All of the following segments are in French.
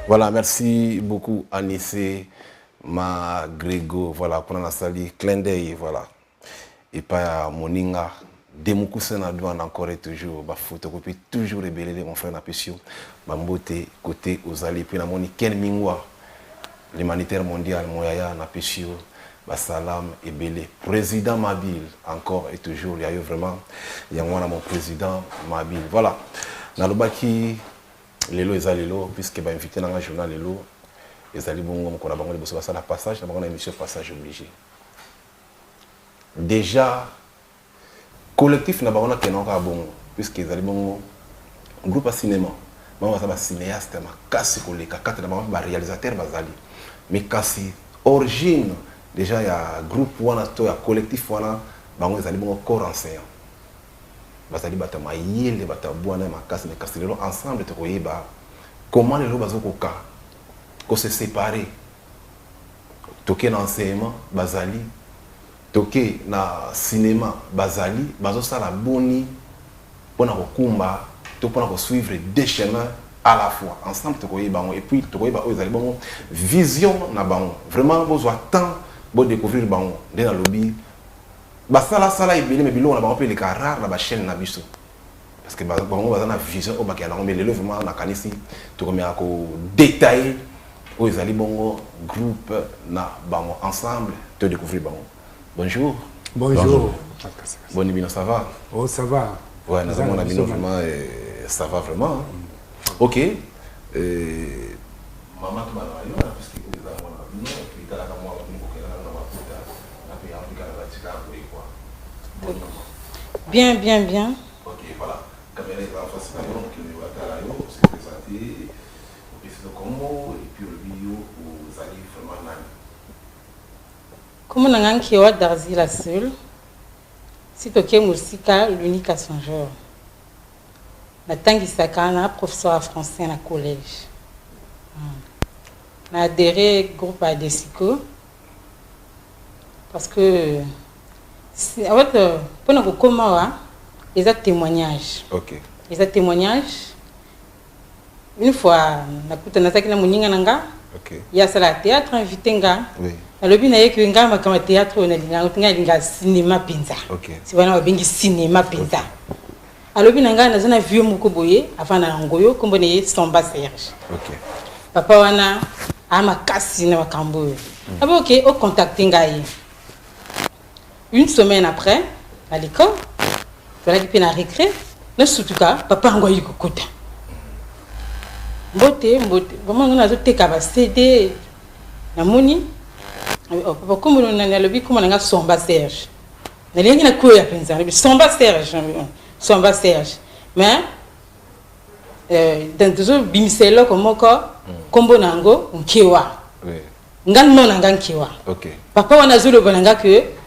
Voilà, merci beaucoup Anissé, ma Grégo, voilà, pour la salle, clin d'œil, voilà. Et pas Moninga, Demoukousena douane encore et toujours, ma photocopie toujours ébélé, mon frère Napessio, ma beauté, côté aux alliés, puis la moni Ken Mingwa, l'humanitaire mondial, Moyaya, Napessio, Salam ébélé, président Mabil, encore et toujours, il y a eu vraiment, il y a mon président Mabil, voilà. Nalobaki, Lelo Ezalelo, puisque va inviter dans un journal Lelo, Ezali Bongo, on a bango de bosso la passage, on a une émission passage obligé. Déjà, collectif n'a pas de bon, puisque Ezali Bongo, groupe à cinéma, on a un cinéaste, un casse collègue, un réalisateur Bazali, mais casse origine, déjà il y a groupe wana, il y a collectif wana, bango Ezali Bongo corps enseignant. Bazali bata mayele bata buana makasi mais kastelelo ensemble te koyeba comment les lots bazo koka ko se séparer toké na enseignement bazali toké na cinéma bazali bazo sala boni pona kokumba to pona ko suivre deux chemins à la fois ensemble te koyeba et puis te koyeba ozali bon vision na bango vraiment besoin temps bo découvrir bango de na lobby. Basala sala ibele mais bilo on a pas les rare la chaîne na biso parce que on va dans la vision au bac mais le vraiment na kanisi to comme à détailler aux ali bongo groupe na bango ensemble te découvrir bango. Bonjour. Bonjour. Bonne nuit, ça va? Oh ça va. Ouais, nous avons ami vraiment ça va vraiment. OK. Maman tu m'as parce que vous avez mon avis puis tu as la moi Bien, bien, bien. Ok, voilà. Caméra est en face de nous, qui nous a se présenter, au PC de Congo, et puis le bio aux alliés vraiment nani. Comme on a un qui est d'Arzi la seule, si tu es musical, l'unique à son genre. La tangi sakana, professeur français dans le collège. On a adhéré au groupe Adesico parce que en fait, pendant comment ils ont témoignage. Ok. Ils ont témoignage. Une fois, na kuta na sakina muninga nanga. Ok. Il y a ça la théâtre invité nga. Oui. Na lobi na yeki nga makama théâtre na linga cinéma pinza. Ok. Si wana wabengi cinéma pinza. Alobi na nga na zana vieux moko boye avant na ngoyo kombo ne Somba Serge. Ok. Papa wana ama kasi na makambo. Abo ok, au contacter ngai. Une semaine après, à l'école, je suis allé à la récré. Dans ce cas, papa a envoyé le côté. Mbote, vraiment, on a tout un CD. Namoni, papa, comme on a le comme on a Somba Serge. On a rien à quoi à penser. Somba Serge, Somba Serge. Mais, dans toujours bimiselo comme encore, combo nango, on kiwa. Oui. Ngan non ngan kiwa. Ok. Papa on a zulu bonanga que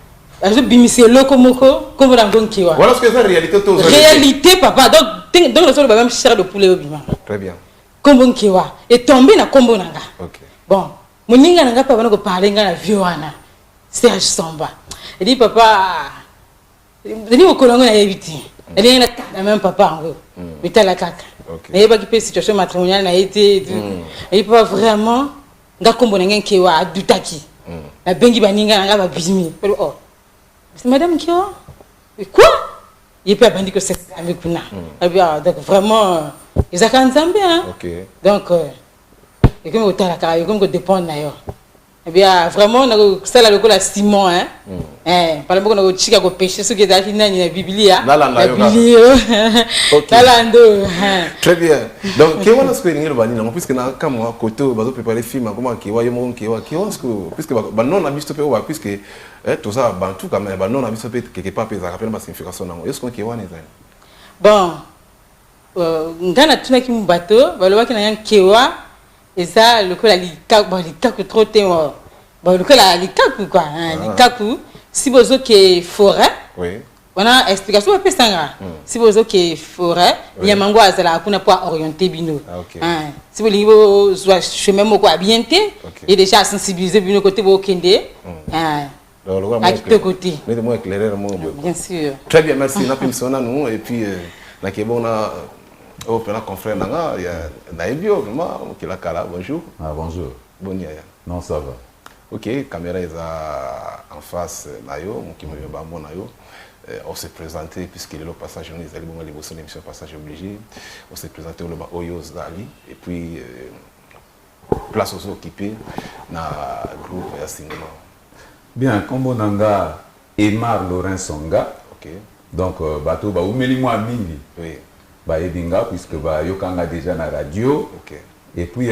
je bimisé locomoko comme dans Gonkiwa. Voilà ce que c'est la réalité. Réalité, papa. Donc le sol va même cher de poulet au bima. Très bien. Comme Gonkiwa. Et tombé na combo nanga. Ok. Bon, mon ninga nanga papa n'ako parler ngana vioana. Serge Somba. Il dit papa. Il dit au colongo na éviter. Il dit na même papa en gros. Mais t'as la caca. Ok. Mais il y a pas situation matrimoniale na été. Il pas vraiment nga combo nanga Nkiwa dutaki. La bengi baninga nanga ba bismi. Oh. Madame Kio, quoi? Il peut pas dire que c'est avec nous. Donc vraiment, ils ont quand même bien. Donc, et comme au talaka, et comme que dépend d'ailleurs. Eh bien, vraiment, ça là le coup la Simon, hein. Par exemple, on a chica ko pêcher ce qui est dans la Bible, la Bible. Nalando. Très bien. Donc, qu'est-ce que vous avez dit là? Puisque na comme moi, côté, bazo préparer film, comment qui va y mon qui va, puisque bah non, on a vu ce peu, puisque tout ça, bah tout quand même, bah non, on a vu ce peu quelque part, ça rappelle ma signification. Est-ce qu'on qui va ne bon, ngana tuna ki mbato, bah le wa ki na yan kewa. Et ça, le coup, la likaku trop témoin. Bon, le coup, la likaku quoi. Likaku, si vous avez que forêt, on a explication, on peut s'en si vous avez que forêt, il y a mango à la pour orienter bino. Si vous avez chemin moko à bienté, et déjà sensibiliser bino côté vous kende. À côté. Mettez-moi éclairer mon. Bien sûr. Très bien, merci. N'a pas nous et puis Naki bon au confrère nanga il y a Naibio vraiment qui la kala bonjour. Ah bonjour. Bon ya. Non ça va. OK, caméra est en face nayo, qui me ba mon nayo. On s'est présenté puisqu'il est le passage on est allé bon l'émission passage obligé. On s'est présenté au Oyos Dali et puis place aussi occupée na groupe ya cinéma. Bien, comme on a Emar Laurent Songa. OK. Donc bateau ba umeli moi mingi. Oui. Ba ebinga puisque ba yokanga déjà na radio. OK. Et puis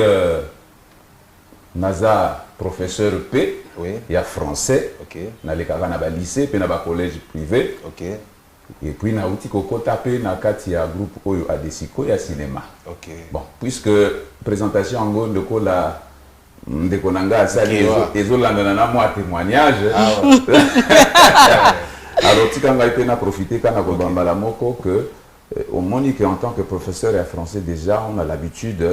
naza professeur P. Oui. Il y a français. OK. Na le kaka na ba lycée puis na ba collège privé. OK. Et puis na uti kokota pe na kati ya groupe oyo Adesiko ya cinéma. OK. Bon, puisque présentation en gros de la ndeko nanga asali ezolanda na moi témoignage. Ah ouais. Alors tu quand il a profité quand on a bambala moko que au monde que en tant que professeur et français déjà on a l'habitude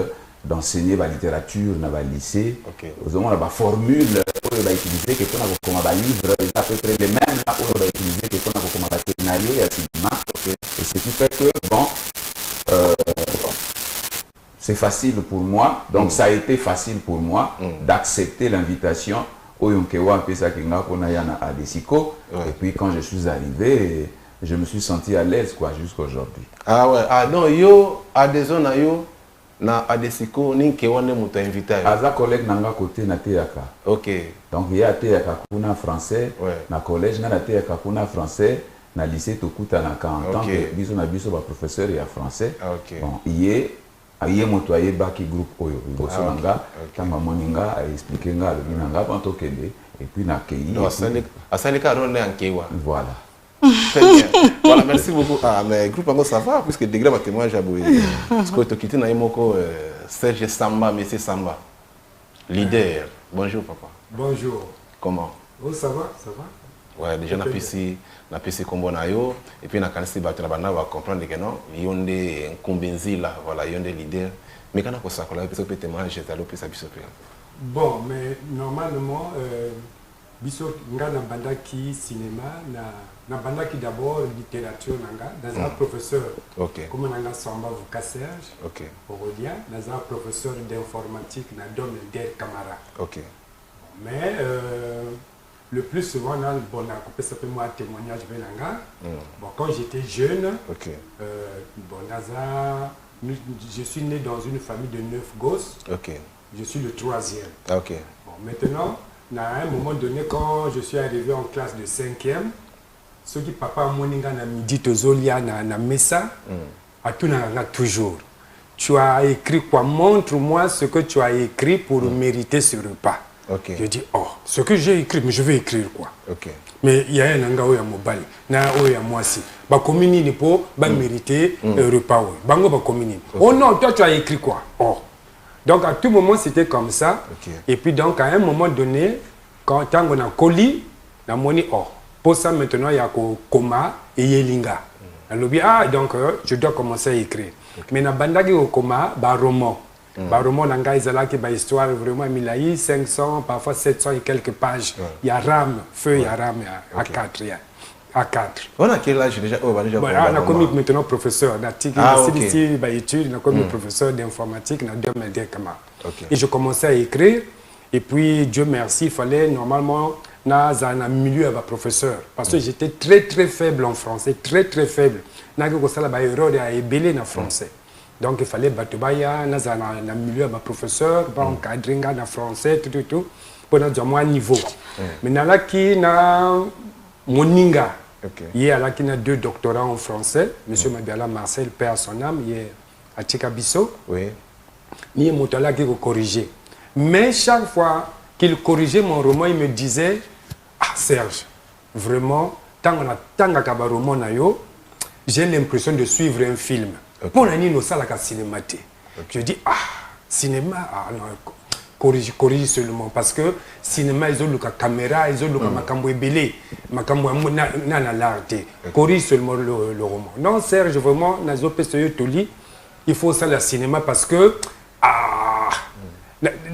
d'enseigner la littérature dans le lycée. OK. Aux on a la formule on va utiliser que pour comme un livre à peu près les mêmes là on va utiliser que pour comme un scénario et cinéma. OK. Et ce qui fait que bon c'est facile pour moi, donc ça a été facile pour moi d'accepter l'invitation au Yonkewa Pesa Kinga Konayana à Adesiko. Et puis quand je suis arrivé, je me suis senti à l'aise quoi jusqu'à aujourd'hui. Ah ouais, ah non, yo Adezo na yo na Adesiko ni Kewa ne muta invité. Aza collègue nanga côté na Teyaka. OK. Donc il y a Teyaka kuna français, ouais. Na collège na Teyaka kuna français, na lycée Tokuta na en tant que biso na biso ba professeur ya français. OK. Bon, aye moto aye baki groupe oyo liboso nanga tanga moninga a expliquer nga le binanga panto kende et puis na kei asali ka ronde en Kewa. Voilà. Très bien. Voilà, merci beaucoup. Ah mais groupe ngo ça va puisque degré ba témoignage aboui. Ce que to quitter na imoko Serge Samba, monsieur Samba. Leader. Bonjour papa. Bonjour. Comment? Oh ça va, ça va. Ouais, déjà na PC combo na yo et puis na kanisi ba tuna bana va comprendre que non, yonde nkumbenzi là, voilà, yonde leader. Mais quand on s'accorde avec peut témoignage j'étais allé au PC biso. Bon, mais normalement biso ngana bandaki cinéma na bandaki d'abord littérature nanga dans un professeur. OK. Comme nanga Samba Vuka Serge. OK. Orodien, dans un professeur d'informatique na Dom Der Camara. OK. Mais le plus souvent, bon, ça peut moi témoignage benanga. Bon, quand j'étais jeune, OK. Bon, je suis né dans une famille de 9 gosses. OK. Je suis le 3e. OK. Bon, maintenant, à un moment donné, quand je suis arrivé en classe de 5e, ce qui papa moninga na midi tozolia na mesa, à tout n'a toujours. Tu as écrit quoi? Montre-moi ce que tu as écrit pour mériter ce repas. OK. Je dis, oh, ce que j'ai écrit, mais je vais écrire quoi? OK. Mais il y a un anga oya mobile, na oya mwasi. Ba komini ni po, ba mériter repas oya. Bango ba komini. Oh non, toi tu as écrit quoi? Oh. Donc à tout moment c'était comme ça. Okay. Et puis donc à un moment donné, quand on a colis, na moni oh. Pour ça maintenant il y a koma et yelinga. Ah donc je dois commencer à écrire. Okay. Mais na bandagi au koma ba roman. Ba roman nanga izalaki ba histoire vraiment milaï 500 parfois 700 et quelques pages. Il y a rame, feu il y a rame à 4 à 4. On a quel âge déjà? Oh, bah, déjà bon, on a commis maintenant professeur ici bah étude, on a commis professeur d'informatique dans 2010 et je commençais à écrire et puis Dieu merci, il fallait normalement dans un milieu avec professeur parce que j'étais très faible en français, très faible. N'a que ça là erreur à ébélé en français. Donc il fallait batubaya dans un milieu avec professeur, pas encadrer en français tout pour dans un niveau. Maintenant là qui na moninga. Il y a qui a 2 doctorats en français, monsieur Mabiala Marcel, père son âme, il est à Tchikabiso. Oui. Ni Moutala qui corrigeait. Mais chaque fois qu'il corrigeait mon roman, il me disait ah Serge, vraiment, tant que roman j'ai l'impression de suivre un film. Pour l'année nous ça la cinéma. Je dis ah cinéma ah non. Corrige seulement parce que cinéma ils ont le caméra ils ont le makambo ebele makambo na l'arte corrige seulement le roman. Non Serge vraiment nazo pesoyo toli il faut ça le cinéma parce que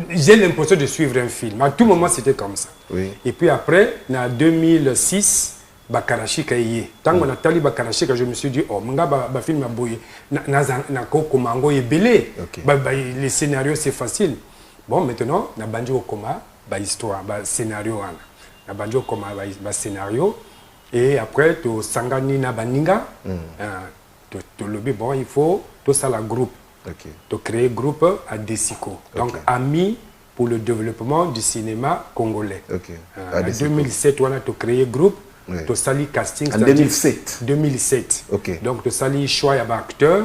j'ai l'impression de suivre un film à tout moment c'était comme ça. Oui. Et puis après en 2006 bakarashika ye tango na tali bakarashika je me suis dit oh nga ba film aboye na ko komango ebele les scénarios c'est facile bon maintenant na banjo koma ba histoire ba scénario wana na banjo koma ba scénario et après to sangani na baninga to lobby bon il faut tout ça la groupe to créer groupe à Desico donc amis pour le développement du cinéma congolais. En 2007, on a créé groupe, to sali casting. En 2007. 2007. Donc to sali choix à acteur.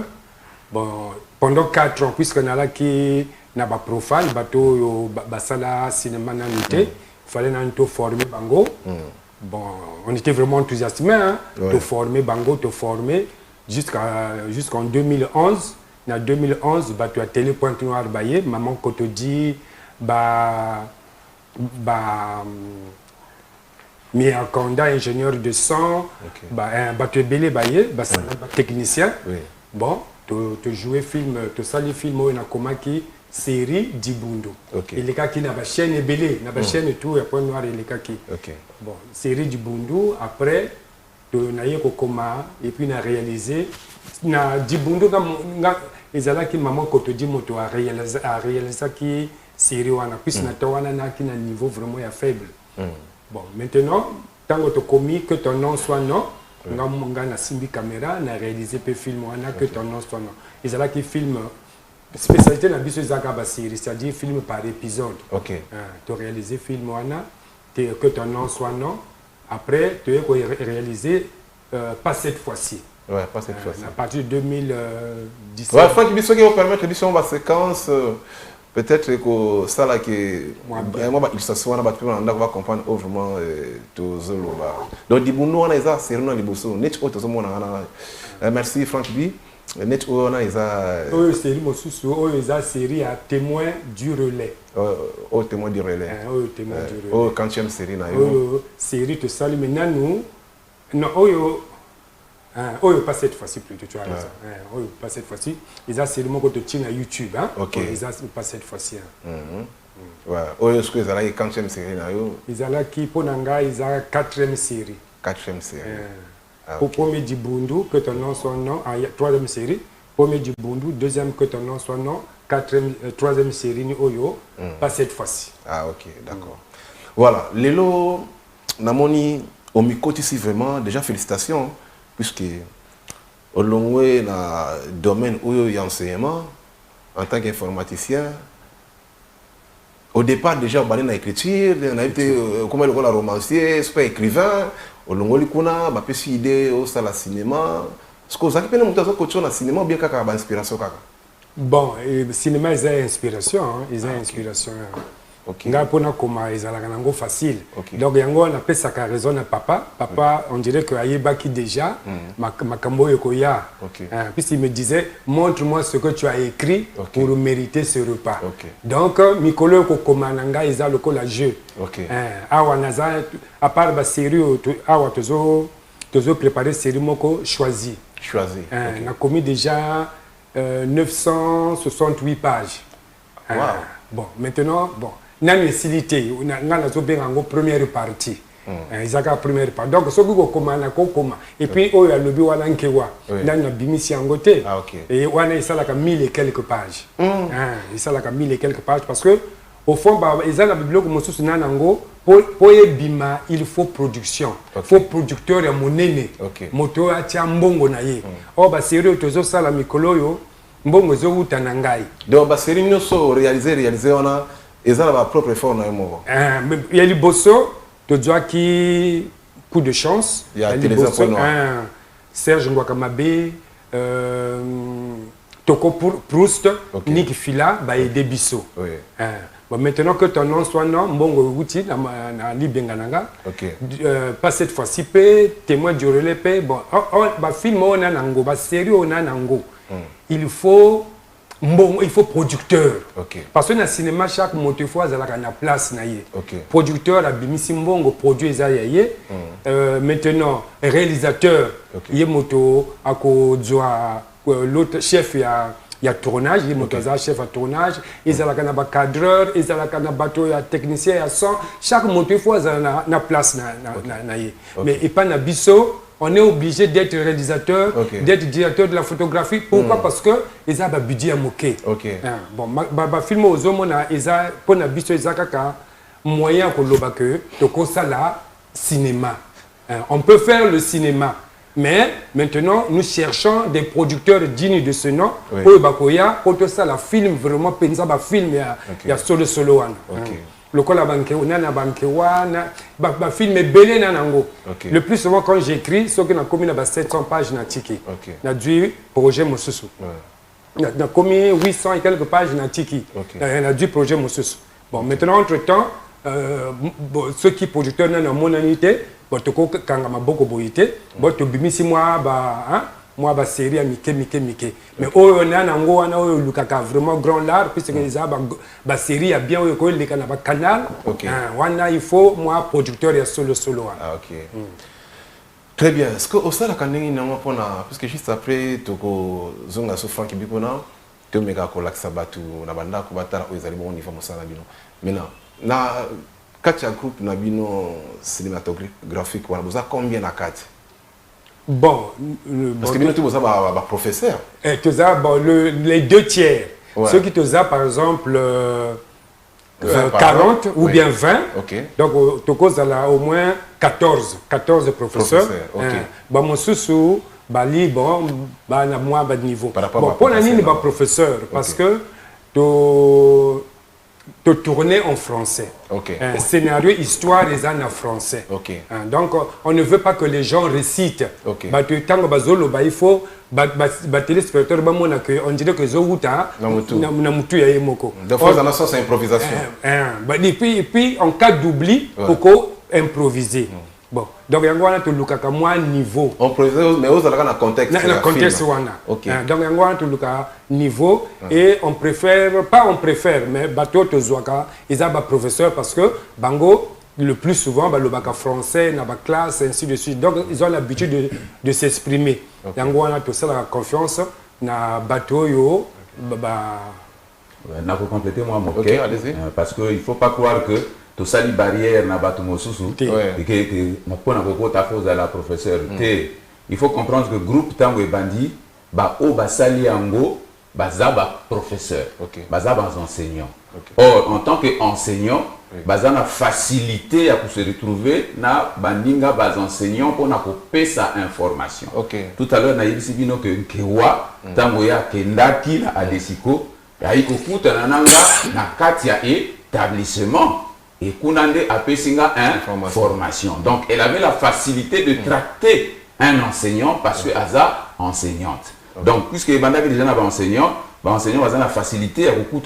Bon, pendant 4 ans, puisque on a là qui n'a pas profile, bateau basala cinéma nanité, il fallait nous former bango. Bon, on était vraiment enthousiasmés, hein, de former bango, de former jusqu'en 2011. En 2011, bateau à Télé Pointe Noire Baye, maman Kotodi. Miakonda, ingénieur de son, Batebele Baye, technicien. Bon, tu jouais film, tu sali film où il y a comme qui série Dibundu. Et les gars qui n'a pas chaîne belé, n'a pas chaîne tout et point noir et les gars qui. Bon, série Dibundu après tu n'as eu comment et puis n'a réalisé na Dibundu comme ils allaient qui maman quand dit moto a réalisé qui série wana puisque na tawana na qui na niveau vraiment faible. Bon, maintenant tant que tu commis que ton nom soit non, nga na simbi caméra na réalisé pe film wana que ton nom soit non. Ils allaient qui film spécialité na biso zaka ba série, c'est-à-dire film par épisode. Tu réalisé film wana que ton nom soit non. Après tu as réalisé pas cette fois-ci. Pas cette fois-ci. À partir de 2017. Ouais, Franck Bisso qui va permettre de faire une séquence. Peut-être que ça là qui moi il s'assoit là on va comprendre vraiment tout ça là. Donc Dibundu on a ça c'est vraiment liboso net auto ça merci Franck B net on a ça série mosusu ça série à témoin du relais témoin du relais témoin du relais quand tu aimes série na yo série te sali maintenant nous non pas cette fois-ci plutôt, tu as raison. Pas cette fois-ci. Ils ont seulement que tu tiens à YouTube. Hein? Ils ont pas cette fois-ci. Est-ce que ils ont quand tu aimes série na yo? Ils ont là qui pour Nanga, ils ont 4e série. 4e série. Pour premier Dibundu, que ton nom soit non. 3e série. Premier Dibundu, 2e que ton nom soit non. 3e série ni Oyo. Pas cette fois-ci. D'accord. Voilà. Lelo, Namoni, au Mikoti, ici vraiment, déjà félicitations. Puisque au long dans le domaine où il y a enseignement, en tant qu'informaticien, au départ déjà on a l'écriture, on a été comme le romancier, super écrivain, au long il y a une idée au salon cinéma. Est-ce que vous avez pu monter sur le cinéma ou bien qu'il y a une inspiration? Bon, le cinéma ils ont inspiration, ils ont inspiration. Nga pona koma ezalaka nango facile. Donc yango on appelle ça raison à papa on dirait que ayebaki déjà makambo ekoya. Puisqu'il me disait montre-moi ce que tu as écrit pour mériter ce repas. Donc mikolo ko koma nanga eza lokola jeu. Awa naza à part ba série awa tozo préparer série moko choisi. On a commis déjà 968 pages. Bon, maintenant bon Nani silité, on a une première partie. Ils ont la première partie. Donc, ce que vous avez et puis, il y a le bureau à l'ankewa. Il y a une bimisi en côté. Et on a 1000 et quelques pages. Il y a 1000 et quelques pages parce que, au fond, ils ont la bibliothèque pour y bima, il faut production. Il faut producteur et mon aîné. Moto a tia mbongo na ye. Oh, bah, sérieux, tozo sala mikolo mbongo zo utanangai. Donc, bah, sérieux, nous sommes réalisés, on a. Ils ont leur propre effort. Il y a les bosso, tu dois qui coup de chance. Il y a les bosso, Serge Ngwakamabe, Toko Proust, Nick Fila, et Bisso. Maintenant que ton nom soit non, Mbongo Gouti, Libengananga, pas cette fois-ci, témoin du relais, bon, film on a nango, série on a nango. Il faut producteur. Parce que dans le cinéma, chaque moto fois, il y a une place. Producteur, Abimisi Mbongo, produit Zayaye. Maintenant, réalisateur, il y a moto, l'autre chef, il y a tournage, il y a chef à tournage, il y a un cadreur, il y a un bateau, il y a technicien, il y a son. Chaque moto, il faut avoir une place. Mais et pas na biso, on est obligé d'être réalisateur, d'être directeur de la photographie. Pourquoi? Parce que ils ont un budget à moquer. Bon, ma film aux hommes, ils ont pour na biso, ils ont un moyen pour le cinéma. On peut faire le cinéma. Mais maintenant, nous cherchons des producteurs dignes de ce nom. Pour Bakoya, pour tout ça, la film, vraiment, pensa ba film, il y a solo. Le col à Bankewana, ba film est belé nanango. Le plus souvent, quand j'écris, ce que na commis na 700 pages na tiki. Na du projet Mosusu. Na commis 800 et quelques pages na tiki. Na du projet Mosusu. Bon, maintenant, entre-temps, ceux qui producteurs n'ont mon anité. Bon, tu vois quand on a beaucoup boité, bon, tu bimis si moi ba série à Mickey. Mais on a un Lukaka vraiment grand l'art puisque les ba série a bien eu les canal. Il faut moi producteur et solo. Ah ok. Très bien. Est-ce que au sein de la canne parce que juste après tu as zonga so Frank Bipona, tu mega ko laksa batu na banda ko batara o ezali bon niveau mosala bino. Maintenant na Katia groupe Nabino cinématographique, vous avez combien à 4? Bon, parce que vous avez un professeur. Les 2 tiers. Ceux qui te ont par exemple 40 ou bien 20. Donc, tu as au moins 14 professeurs. Bon, mon sous Bali, bon, na moins bas de niveau. Bon, pour la ligne, professeur, parce que de tourner en français. Un scénario, histoire, les en français. Donc, on ne veut pas que les gens récitent. Il faut téléspectateur, on dirait que Zohuta, de fois, dans la sauce improvisation. Et puis, en cas d'oubli, il faut improviser. Bon, donc il y a un niveau. On improvise, mais vous avez un contexte. Dans le contexte, donc il y a un niveau et on préfère, mais bateau te zoaka, ils ont un professeur parce que Bango, le plus souvent, le bac français, la classe, ainsi de suite. Donc ils ont l'habitude de s'exprimer. Donc il y a tout ça la confiance, na bateau yo, n'a pas complété moi mon parce que il faut pas croire que tout ça les barrières na bateau mosusu et que na pona ko ta fausse à la professeur. Il faut comprendre que groupe tango et bandi ba sali ango bazaba professeur, bazaba enseignant. Or en tant qu'enseignant, bazana facilité à pour se retrouver na bandinga bas enseignant pour na couper sa information. Tout à l'heure na yebisi bino que nkewa tango ya kendaki na adesiko ya iko futa na nanga na kati ya établissement et kunande apesinga formation. Donc elle avait la facilité de tracter un enseignant parce que Aza enseignante. Donc puisque banda que déjà na enseignant a la facilité à beaucoup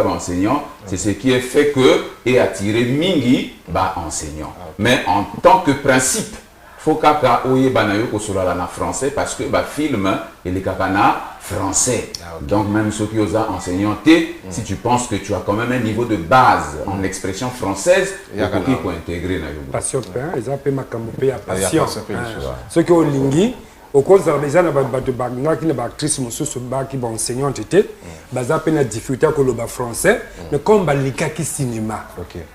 enseignant, c'est ce qui est fait que et attirer mingi enseignant. Mais en tant que principe, faut kaka oye banayo ko solala na français parce que film et les kakana français. Donc même ceux qui osent enseignanté, si tu penses que tu as quand même un niveau de base en expression française, il faut intégrer na yo. Passion pain, ils ont ma camopé à passion. Ceux qui ont lingi au cause des gens qui sont actrices qui sont enseignantes, ils ont difficulté avec le français, mais comme les cas qui cinéma.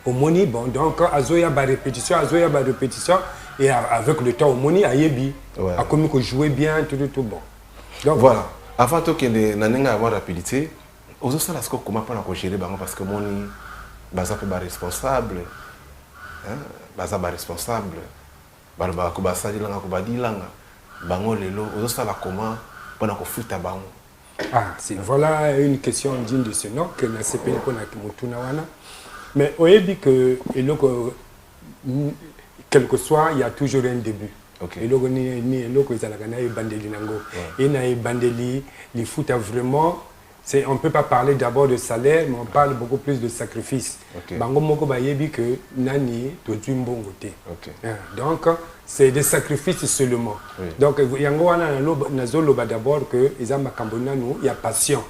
Au moni, bon, donc, azoya répétition, et avec le temps, au moni, ayebi, a comme que jouer bien, tout bon. Donc voilà. Avant tout que les nanenga avoir rapidité, aux autres là, comment pas gérer parce que moni, baza peut responsable, baza responsable, barba kubasa dilanga kubadilanga. Bango lelo, osala comment pendant qu'on fout à bango. Voilà une question digne de ce nom que na CPN pour na kimutuna wana. Mais on dit que quel que soit, il y a toujours un début. Et là, les foot vraiment, on ne peut pas parler d'abord de salaire, mais on parle beaucoup plus de sacrifice. Bango moko bayebi que nani to bon côté. Donc c'est des sacrifices seulement. Donc yango wana nazolo d'abord que izamba kambona nous il y a passion.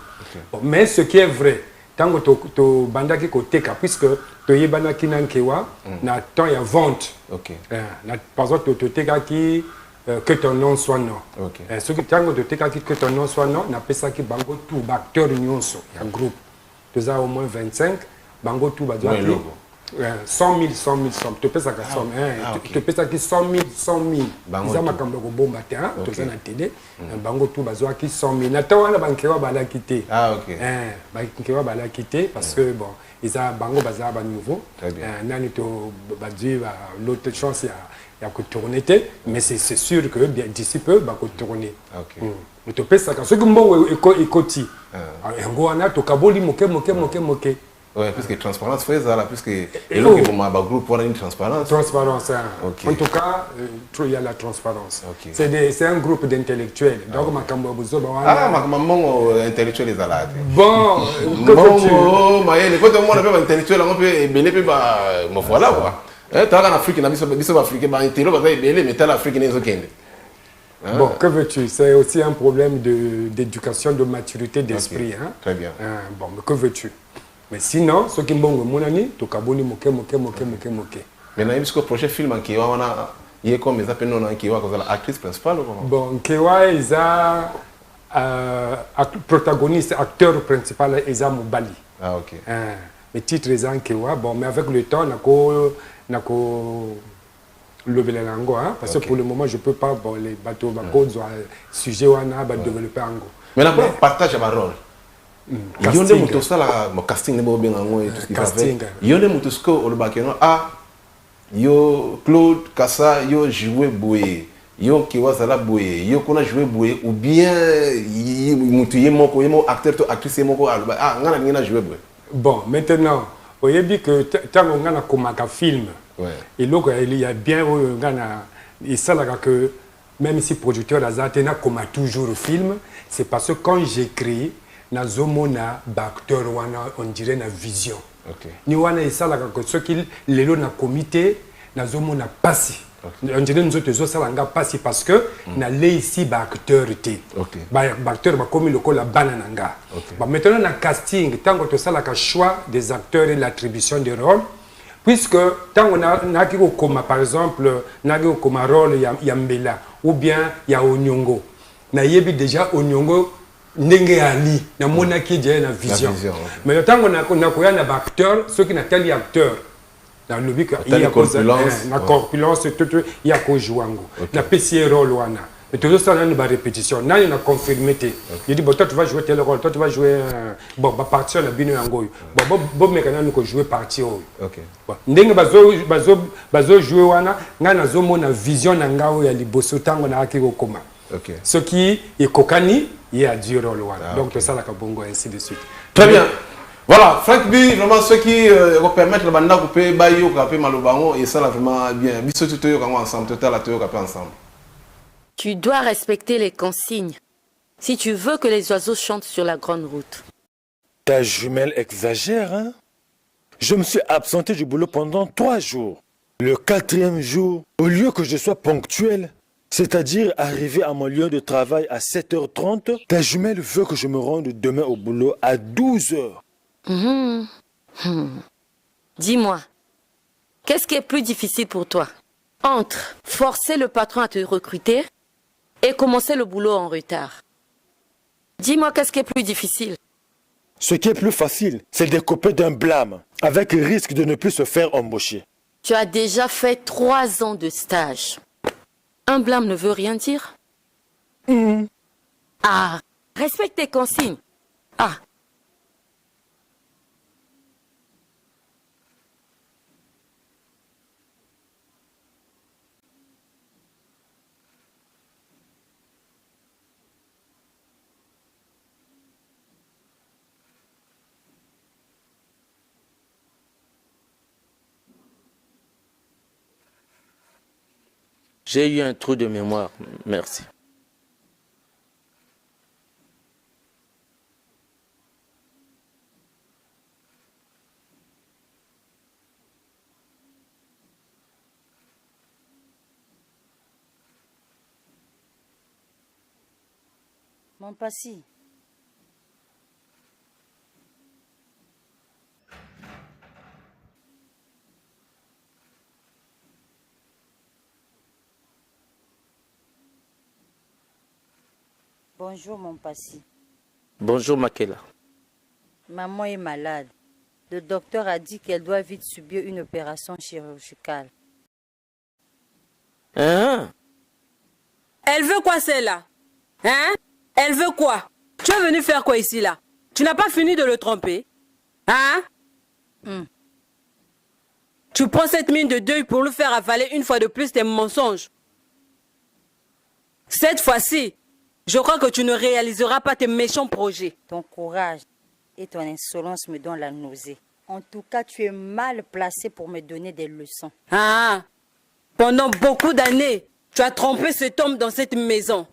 Mais ce qui est vrai, tant que to bandaki côté puisque to yebana kinankewa na temps il y a vente. Par exemple to teka ki que ton nom soit non. Ok. Ce qui tango de que ton nom soit non, on appelle ça qui bango tout acteur nyonso, un groupe. Tu as au moins 25, bango tout badoa. 100 000, 100 000, 100 000. Tu peux ça que 100 000. Tu peux ça que 100 000, 100 000. Ils ont ma cambo bomba terrain, tu as na télé. Bango tout badoa qui 100 000. Nata wana bankewa bala quitter. Ah ok. Bankewa bala quitter parce que bon, ils ont bango baza ba nouveau. Nani to badui l'autre chance il y a que tourner, mais c'est sûr que d'ici peu, il va tourner. Mais tu peux ça quand ce que bon est côté. En gros, on a tout caboli moqué. Ouais, puisque transparence fait ça là, puisque et l'autre qui va groupe pour une transparence. Transparence. En tout cas, il y a la transparence. C'est un groupe d'intellectuels. Donc ma cambo bozo ba wana. Ma maman intellectuel les alades. Bon, bon, mais les côtés moi on peut intellectuel on peut belé peut ba me voilà quoi. Tu as en Afrique, na biso africain, ba intello ba belé mais t'as l'Afrique n'est aucun. Bon, que veux-tu? C'est aussi un problème d'éducation, de maturité d'esprit. Hein? Très bien. Bon, mais que veux-tu? Mais sinon, ce qui est bon, mon ami, tu as moqué. Mais dans le prochain film, il y a comme ils appellent non Nkewa comme l'actrice principale ou comment? Bon, Nkewa, ils ont protagoniste, acteur principal, ils ont Mobali. Ah ok. Le titre ils ont Nkewa. Bon, mais avec le temps, on a lever la langue, parce que pour le moment, je ne peux pas, bon, les bateaux, sujet, on a développer en go. Mais là, partage ma rôle. Il y a des motos ça le casting n'est pas bien en tout ce qui fait. Il y a des motos que au Bakeno yo Claude Kassa yo joué Boye yo Nkewa Zala Boye yo qu'on a joué Boye ou bien mutuye mon acteur to actrice mon ngana joué Boye. Bon, maintenant, vous voyez bien que tant on a comme un film. Et là, il y a bien et ça là que même si producteur Azatena comme toujours le film, c'est parce que quand j'écris na zomona acteur on dirait na vision. Ni wana et ça là que ce qu'il les na comité na zomona passé. On dirait nous autres ça là passé parce que na les ici acteur té. Acteur ba comme le la banananga. Maintenant na casting tant que ça là que choix des acteurs et l'attribution des rôles. Puisque tant on a comme par exemple comme rôle Yambela ou bien ya Onyongo na yebi déjà Onyongo ndenge ali na mona ki déjà na vision mais tant on a koya na acteur ceux qui n'attendent acteur dans le but il y a na corpulence tout il y a ko jouango na PC rôle wana mais tout ça là une répétition na il a confirmé il dit bon toi tu vas jouer tel rôle toi tu vas jouer bon ba partir la bino yango bon mais quand nous ko jouer partie OK ndenge bazo jouer wana nga na zo mona vision na ngao ya liboso tango na akiko koma ce qui est kokani il y a du rôle wana donc tout ça la kabongo ainsi de suite. Très bien. Voilà, Frank B, vraiment ceux qui vont permettre le banda couper bayo capé malobango et ça là vraiment bien. Biso tout yo ensemble, total la capé ensemble. Tu dois respecter les consignes si tu veux que les oiseaux chantent sur la grande route. Ta jumelle exagère, hein? Je me suis absenté du boulot pendant 3 jours. Le 4e jour, au lieu que je sois ponctuel, c'est-à-dire arriver à mon lieu de travail à 7h30, ta jumelle veut que je me rende demain au boulot à 12h. Dis-moi, qu'est-ce qui est plus difficile pour toi entre forcer le patron à te recruter et commencer le boulot en retard? Dis-moi, qu'est-ce qui est plus difficile? Ce qui est plus facile, c'est de découper d'un blâme, avec le risque de ne plus se faire embaucher. Tu as déjà fait 3 ans de stage. Un blâme ne veut rien dire? Ah, respecte tes consignes. Ah. J'ai eu un trou de mémoire, merci. Mon passé. Bonjour, mon passé. Bonjour, Makela. Maman est malade. Le docteur a dit qu'elle doit vite subir une opération chirurgicale. Hein? Elle veut quoi, celle-là? Hein? Elle veut quoi? Tu es venu faire quoi ici, là? Tu n'as pas fini de le tromper? Hein? Tu prends cette mine de deuil pour lui faire avaler une fois de plus tes mensonges. Cette fois-ci, je crois que tu ne réaliseras pas tes méchants projets. Ton courage et ton insolence me donnent la nausée. En tout cas, tu es mal placé pour me donner des leçons. Ah! Pendant beaucoup d'années, tu as trompé cet homme dans cette maison.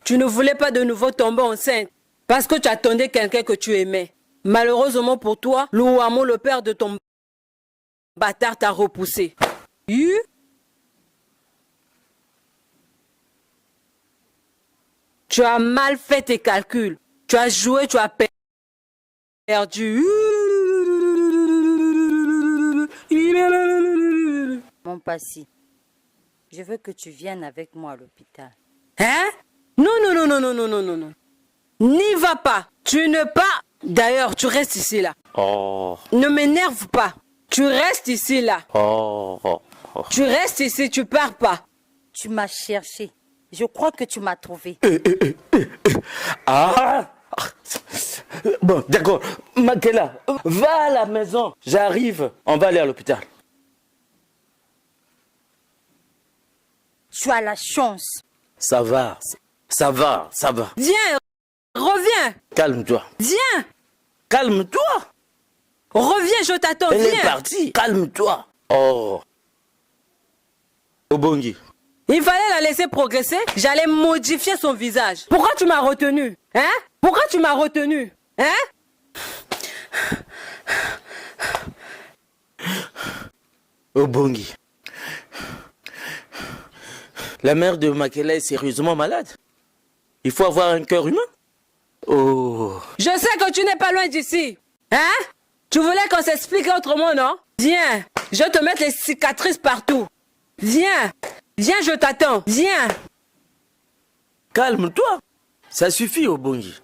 Tu ne voulais pas de nouveau tomber enceinte parce que tu attendais quelqu'un que tu aimais. Malheureusement pour toi, Louamo, le père de ton bâtard, t'a repoussé. Tu as mal fait tes calculs. Tu as joué, tu as perdu. Mon passé, je veux que tu viennes avec moi à l'hôpital. Hein? Non, non, non, non, non, non, non, non, non. N'y va pas. Tu ne pas. D'ailleurs, tu restes ici, là. Oh. Ne m'énerve pas. Tu restes ici, là. Oh. Tu restes ici, tu pars pas. Tu m'as cherché. Je crois que tu m'as trouvé. Ah. Bon, d'accord. Makela, va à la maison. J'arrive. On va aller à l'hôpital. Tu as la chance. Ça va. Ça va. Ça va. Viens. Reviens. Calme-toi. Viens. Calme-toi. Reviens, je t'attends. Elle est Viens. partie. Calme-toi. Oh. Obongi. Il fallait la laisser progresser. J'allais modifier son visage. Pourquoi tu m'as retenu? Hein? Pourquoi tu m'as retenu? Hein? Obongi. La mère de Makela est sérieusement malade. Il faut avoir un cœur humain. Oh. Je sais que tu n'es pas loin d'ici. Hein? Tu voulais qu'on s'explique autrement, non? Viens. Je vais te mettre les cicatrices partout. Viens. Viens, je t'attends. Viens. Calme-toi. Ça suffit, Obongi.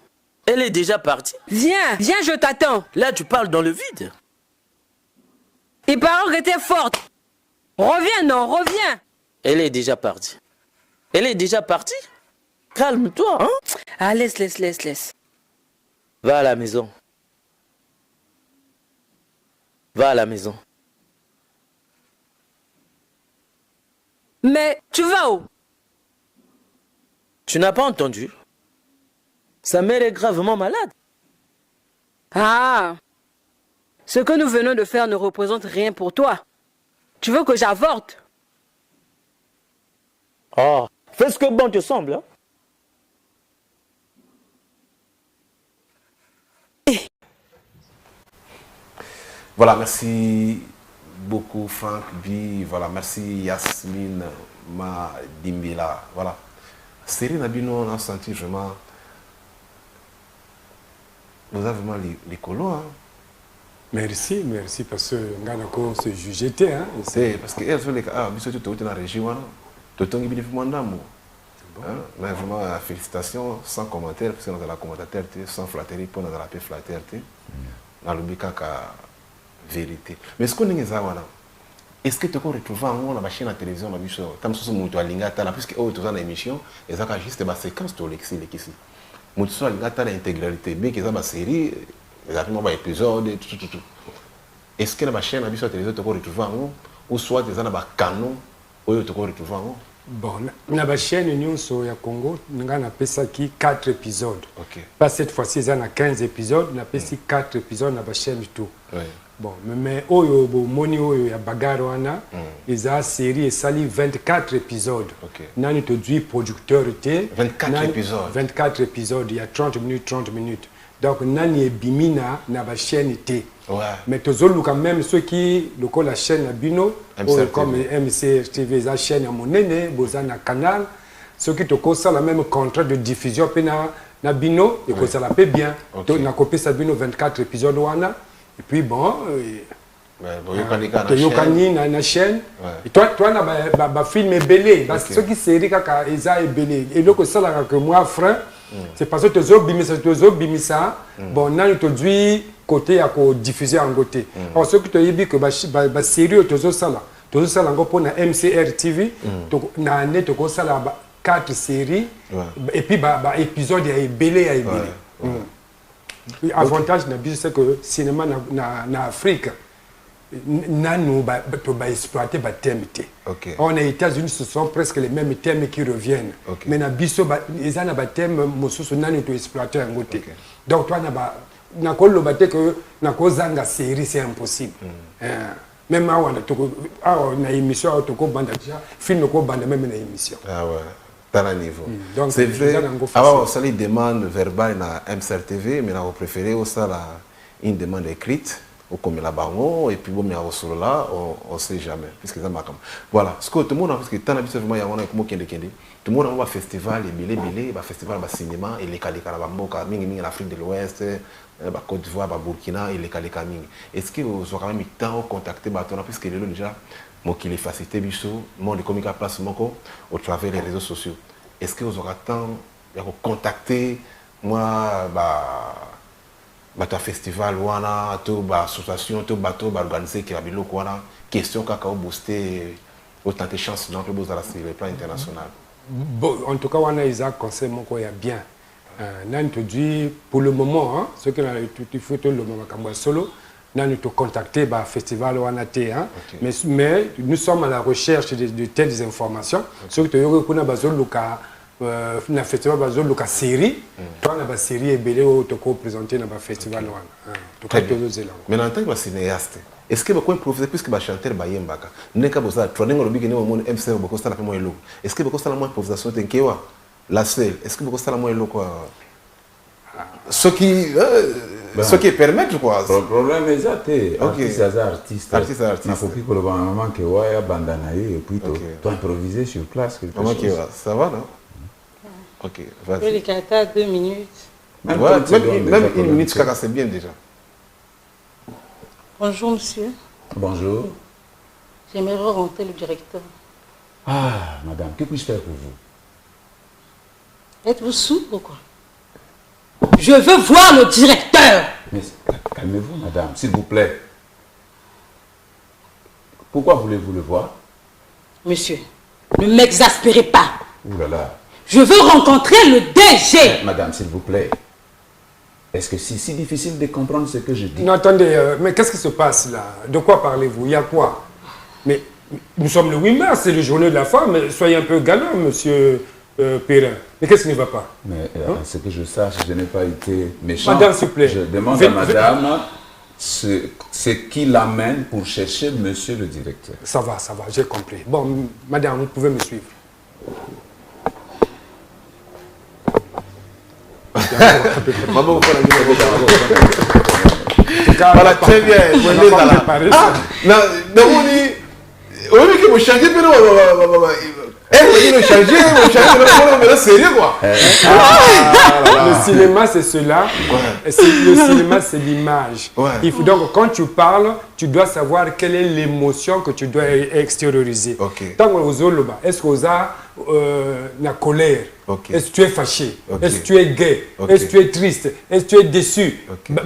Elle est déjà partie. Viens. Viens, je t'attends. Là, tu parles dans le vide. Il paraît que t'es forte. Reviens, non, reviens. Elle est déjà partie. Elle est déjà partie? Calme-toi, hein? Ah, laisse. Va à la maison. Va à la maison. Mais tu vas où? Tu n'as pas entendu? Sa mère est gravement malade. Ah. Ce que nous venons de faire ne représente rien pour toi. Tu veux que j'avorte? Oh. Fais ce que bon te semble, hein? Voilà, merci beaucoup Franck B. Voilà, merci Yasmine Madimbila. Voilà. Série Nabino, on a senti vraiment. Vous avez vraiment les colos, hein? Merci, parce que Nganako se jugeait, hein? C'est parce que elle fait les cas, mais surtout dans la région, tout le monde est mandam. Mais vraiment, félicitations, sans commentaire, parce que nous avons la commentateur, sans flatterie, pour nous avons la paix flatterie. Dans le bika vérité. Mais ce qu'on est est-ce que tu peux retrouver dans la chaîne de télévision, comme si tu as l'ingata, puisque tu as une émission, et ça juste des séquences de l'exil ici. Tu as l'intégralité, bien qu'ils aient une série, exactement un épisode, tout. Est-ce que la chaîne de télévision tu peux retrouver ou soit tu as un canon, ou tu peux retrouver Bon, na ba chaîne nyonso ya Congo, nga na pesa ki 4 épisodes. OK. Pas cette fois-ci, il y a 15 épisodes, na pesi 4 épisodes na ba chaîne tout. Oui. Bon, mais oyo bo moni oyo ya bagaro wana, ils a série et sali 24 épisodes. OK. Nani to dui producteur té 24 épisodes. 24 épisodes, il y a 30 minutes. Donc nani e bimina na ba chaîne té. Ouais. Mais toujours quand même ceux qui le la chaîne Bino comme MCRTV la chaîne à Monene bozana canal ceux qui te ça la même contrat de diffusion na Bino et que ça la paie bien donc na copie ça Bino 24 épisodes wana et puis bon yokani na chaîne et toi na ba film belé ceux qui série kaka eza belé et donc ça là que moi frère C'est parce que tozo bimisa bon na introduit côté à diffuser en côté. Alors ce que tu dis que ba série tozo sala ngo pour na MCR TV na année to sala 4 séries et puis ba épisode ya belé ya belé. Avantage na biso c'est que cinéma na Afrique nous exploiter les thèmes. On est aux États-Unis, ce sont presque les mêmes thèmes qui reviennent. Mais dans biso ils ont des thèmes mosusu nani to exploiter en côté. Donc toi na ko lobate que na ko zanga série c'est impossible. Même na émission to ko banda film ko banda même na émission. Ah ouais. Dans le niveau. C'est vrai. Avant ça les demandes verbales na MCRTV mais on préféré aussi une demande écrite. Comme la bango et puis bon mais sur là on sait jamais puisque ça marque voilà ce que tout le monde parce que tant habitué vraiment il y a on kende tout le monde va festival et belé ba festival ba cinéma et les kalika la mboka mingi en Afrique de l'Ouest ba Côte d'Ivoire ba Burkina et les kalika mingi est-ce que vous aurez quand même temps contacter batona puisque les déjà moi qui les facilité biso monde comme place moko au travers les réseaux sociaux est-ce que vous aurez temps de contacter moi bata festival wana to ba association to bato ba organiser ki abilo wana question kaka au booster autant de chance dans le plan international. Bon, en tout cas wana isa conseil moko ya bien. Nan te dit pour le moment hein, ce que il faut le moment kamwa solo nan te contacter ba festival wana té hein. Mais nous sommes à la recherche de telles informations ce que tu kuna bazolo luka na festival bazolo luka série toi na ba série ebelé au te ko présenter na ba festival wana to ka to zela mais en tant que cinéaste est-ce que vous pouvez improviser puisque ba chanteur ba yembaka neka boza troningo lobiki ne mo MC boko sala mo elo est-ce que boko sala mo improvisation tenkewa la seule est-ce que boko sala mo elo quoi ce qui permet quoi le problème est ça artiste na faut que le moment que ouais bandana et puis toi improviser sur place quelque chose ça va non. Ok, vas-y. Les 2 minutes. Même une minute, c'est bien déjà. Bonjour, monsieur. Bonjour. J'aimerais rencontrer le directeur. Ah, madame, que puis-je faire pour vous? Êtes-vous sourd ou quoi? Je veux voir le directeur. Mais calmez-vous, madame, s'il vous plaît. Pourquoi voulez-vous le voir? Monsieur, ne m'exaspérez pas. Ouh là là. Je veux rencontrer le DG. Madame, s'il vous plaît. Est-ce que c'est si difficile de comprendre ce que je dis? Non, attendez, mais qu'est-ce qui se passe là? De quoi parlez-vous? Il y a quoi? Mais nous sommes le 8 mars, c'est le journée de la femme. Soyez un peu galant, monsieur Perrin. Mais qu'est-ce qui ne va pas? Mais ce que je sache, je n'ai pas été méchant. Madame, s'il vous plaît. Je demande à madame ce qui l'amène pour chercher monsieur le directeur. Ça va, j'ai compris. Bon, madame, vous pouvez me suivre. Voilà, très bien. Le cinéma, c'est cela. Le cinéma, c'est l'image. Donc, quand tu parles, tu dois savoir quelle est l'émotion que tu dois extérioriser. Tant que est-ce que vous avez la colère? Est-ce que tu es fâché? Est-ce que tu es gay? Est-ce que tu es triste? Est-ce que tu es déçu? Il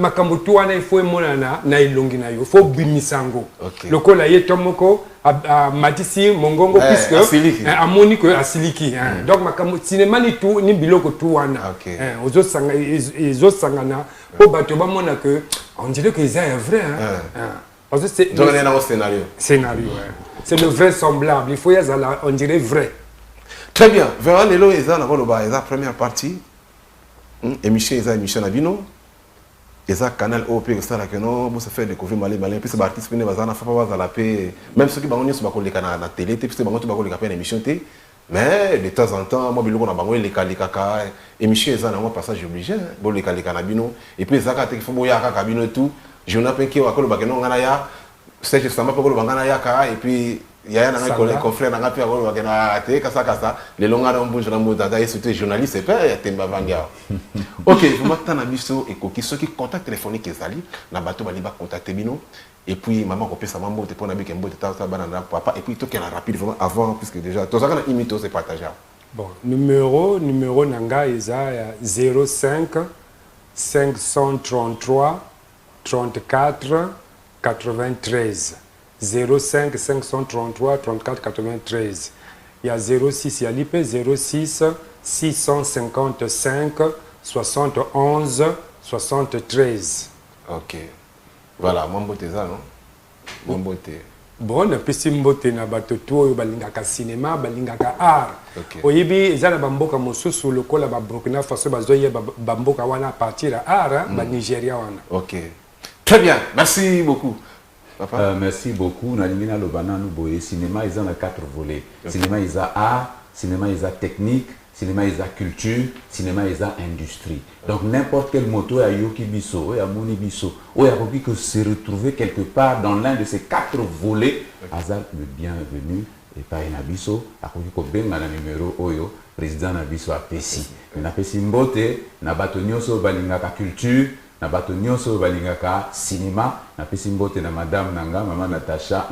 faut il faut bimisango. Le colaye tomoko a matisi mongongo puisque a monique a siliki. Donc le cinéma ni tout ni biloko tout wana. Aux autres sangana au bateau bamona que on dirait que c'est vrai. Parce que c'est scénario. C'est le vrai semblable. Il faut y aller, on dirait vrai. Très bien. Vers l'élo, ils ont la première partie. Émission Nabino. Ils ont canal OP, ça que non, vous se fait découvrir Malé, puis c'est artiste qui ne va pas la paix. Même ceux qui vont sur la télé, puis c'est une émission. Mais de temps en temps, moi, je vais les calicacas, émission, ils ont un passage obligé, bon, les calicacabino. Et puis, ils ont fait un cabino et tout. Je n'ai pas qui va le bagano ganaya, c'est justement pour le banganaya, et puis. Il y a un confrère dans la paix, les longs armes bougent dans le monde, et surtout les journalistes, c'est pas Temba Vanga. Ok, vous m'attendez à Bisso et Koki, ceux qui contactent téléphonique, ils allaient, dans le bateau, ils vont contacter Bino, et puis maman, on peut savoir, pour un papa, et puis tout qui est rapide, vraiment avant, puisque déjà, tout ça, on imite, c'est partagé. Bon, numéro nanga isa 05 533 34 93. 05 533 34 93. Il y a 06, il y a l'IP 06 655 71 73. Ok. Voilà, Mambote ça, non? Mambote. Bon, na pesi mbote na bato to balingaka cinéma, balingaka art. Okay. Oyebi ezana bamboka mosusu lokola ba Burkina Faso bazoye bamboka wana à partir à art, ba Nigeria wana. Ok. Très bien. Merci beaucoup. Papa. Merci beaucoup. Nalimina Lobana nous boye cinéma ils ont 4 volets. Okay. Cinéma ils a art, cinéma ils a technique, cinéma ils a culture, cinéma ils a industrie. Donc n'importe quel moto à Yoki Bisso, à Moni Bisso, ou à Roki que se retrouver quelque part dans l'un de ces 4 volets, Hazard le bienvenu et pas un abisso, à Roki ko benga na numéro Oyo, président Nabisso a Pessi. Na Pessi Mbote, na bato nyonso balingaka culture, na bato nyonso balingaka cinéma, na Pessi Mbote na madame Nanga, maman Natacha,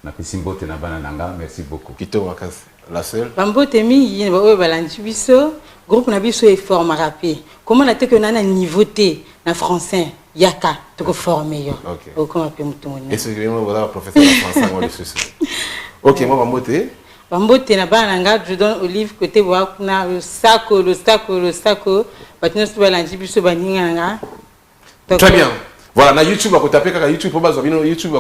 na Pessi Mbote na bana Nanga, merci beaucoup. Kito Wakasi, la seule. Bambote mingi ba oyo balandi biso, groupe na biso est fort marapé. Comment na te que na niveauté na français yaka to ko former yo. OK. O comment pe mutoni. Et c'est vraiment voilà professeur de français moi le suis. OK, moi Bambote. Bambote na bana nga je donne Olive côté wa kuna le sako. Batino so balandi biso baninga nga. Très bien. Voilà, na YouTube à taper kaka YouTube pour bazo bino YouTube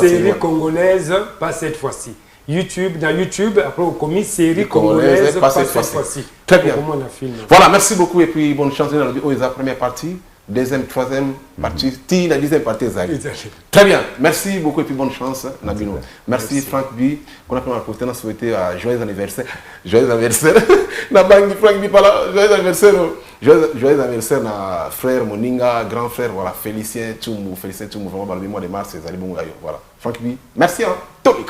série congolaise pas cette fois-ci. YouTube, dans YouTube, après on commis série congolaise, pas cette fois-ci. Très bien. Voilà, merci beaucoup et puis bonne chance dans la première partie, deuxième, troisième partie, la deuxième partie. Très bien, merci beaucoup et puis bonne chance, Nabino. Merci Frank B. Qu'on a pu m'apporter dans souhaiter joyeux anniversaire. Joyeux anniversaire. Frank B. Pas là, joyeux anniversaire. Joyeux anniversaire à frère Moninga, grand frère, voilà, Félicien Toumou, vraiment, le mois de mars, c'est Zali Bongayo. Voilà, Frank B. Merci, hein, Tonic.